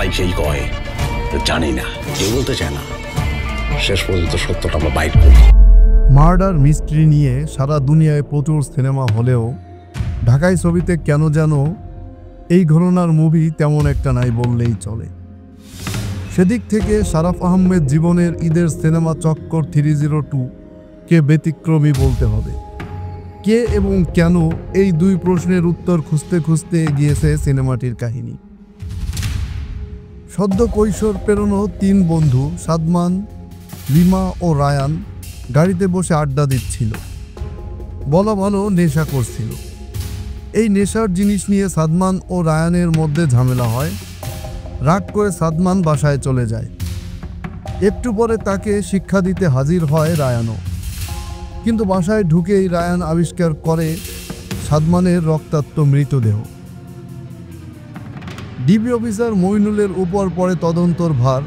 চালাইছেই কয় জানি না, কেউ বলতে চায় না। শেষ পর্যন্ত সত্যটা আমরা বাইট করি। মার্ডার মিস্ট্রি নিয়ে সারা দুনিয়ায় প্রচুর সিনেমা হলেও ঢাকাই ছবিতে কেন যেন এই ঘটনার মুভি তেমন একটা নাই বললেই চলে। সেদিক থেকে শারাফ আহমেদ জীবনের ঈদের সিনেমা চক্কর 302 কে ব্যতিক্রমী বলতে হবে। কে এবং কেন, এই দুই প্রশ্নের উত্তর খুঁজতে খুঁজতে এগিয়েছে সিনেমাটির কাহিনী। সদ্য কৈশোর পেরোনো তিন বন্ধু সাদমান, লিমা ও রায়ান গাড়িতে বসে আড্ডা দিচ্ছিল, বলা ভালো নেশা করছিল। এই নেশার জিনিস নিয়ে সাদমান ও রায়ানের মধ্যে ঝামেলা হয়। রাগ করে সাদমান বাসায় চলে যায়। একটু পরে তাকে শিক্ষা দিতে হাজির হয় রায়ানও। কিন্তু বাসায় ঢুকেই রায়ান আবিষ্কার করে সাদমানের রক্তাক্ত মৃতদেহ। ডিবি অফিসার মইনুলের উপর পড়ে তদন্তর ভার।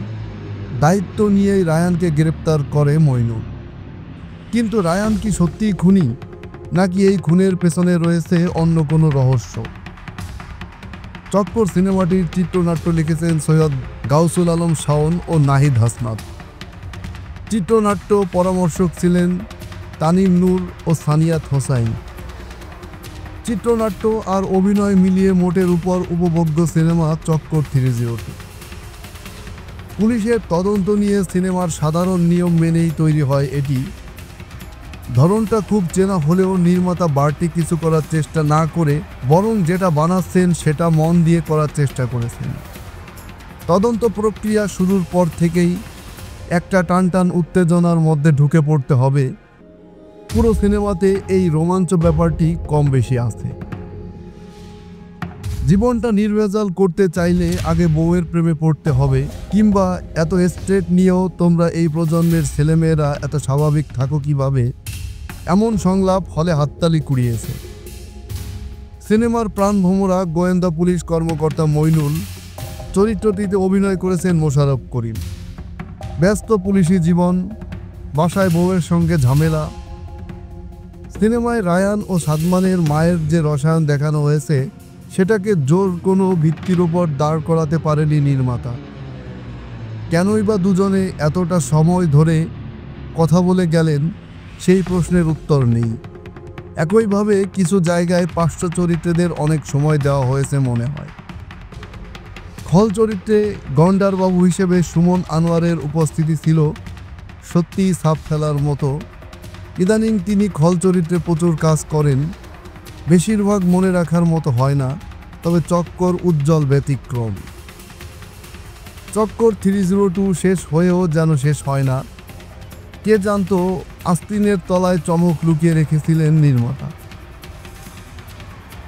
দায়িত্ব নিয়েই রায়ানকে গ্রেপ্তার করে মইনুল। কিন্তু রায়ান কি সত্যিই খুনি, নাকি এই খুনের পেছনে রয়েছে অন্য কোনো রহস্য? চক্কর সিনেমাটির চিত্রনাট্য লিখেছেন সৈয়দ গাউসুল আলম শাওন ও নাহিদ হাসনাত। চিত্রনাট্য পরামর্শক ছিলেন তানিম নূর ও সানিয়াত হোসাইন। চিত্রনাট্য আর অভিনয় মিলিয়ে মোটের উপর উপভোগ্য সিনেমা চক্কর 302। পুলিশের তদন্ত নিয়ে সিনেমার সাধারণ নিয়ম মেনেই তৈরি হয় এটি। ধরনটা খুব চেনা হলেও নির্মাতা বাড়তি কিছু করার চেষ্টা না করে বরং যেটা বানাচ্ছেন সেটা মন দিয়ে করার চেষ্টা করেছেন। তদন্ত প্রক্রিয়া শুরুর পর থেকেই একটা টানটান উত্তেজনার মধ্যে ঢুকে পড়তে হবে। পুরো সিনেমাতে এই রোমাঞ্চ ব্যাপারটি কম বেশি আছে। জীবনটা নির্ভেজাল করতে চাইলে আগে বউয়ের প্রেমে পড়তে হবে, কিংবা এত স্ট্রেট নিয়েও তোমরা এই প্রজন্মের ছেলেমেয়েরা এত স্বাভাবিক থাকো কিভাবে, এমন সংলাপ হলে হাততালি কুড়িয়েছে। সিনেমার প্রাণভোমরা গোয়েন্দা পুলিশ কর্মকর্তা মইনুল চরিত্রটিতে অভিনয় করেছেন মোশাররফ করিম। ব্যস্ত পুলিশি জীবন, বাসায় বউয়ের সঙ্গে ঝামেলা। সিনেমায় রায়ান ও সাদমানের মায়ের যে রসায়ন দেখানো হয়েছে সেটাকে জোর কোনো ভিত্তির উপর দাঁড় করাতে পারেনি নির্মাতা। কেনই বা দুজনে এতটা সময় ধরে কথা বলে গেলেন, সেই প্রশ্নের উত্তর নেই। একইভাবে কিছু জায়গায় পার্শ্ব চরিত্রদের অনেক সময় দেওয়া হয়েছে মনে হয়। খল চরিত্রে গন্ডারবাবু হিসেবে সুমন আনোয়ারের উপস্থিতি ছিল সত্যিই ছাপ ফেলার মতো। ইদানিং তিনি খল চরিত্রে প্রচুর কাজ করেন, বেশিরভাগ মনে রাখার মতো হয় না, তবে চক্কর উজ্জ্বল ব্যতিক্রম। চক্কর 302 শেষ হয়েও যেন শেষ হয় না। কে জানতো আস্তিনের তলায় চমক লুকিয়ে রেখেছিলেন নির্মাতা।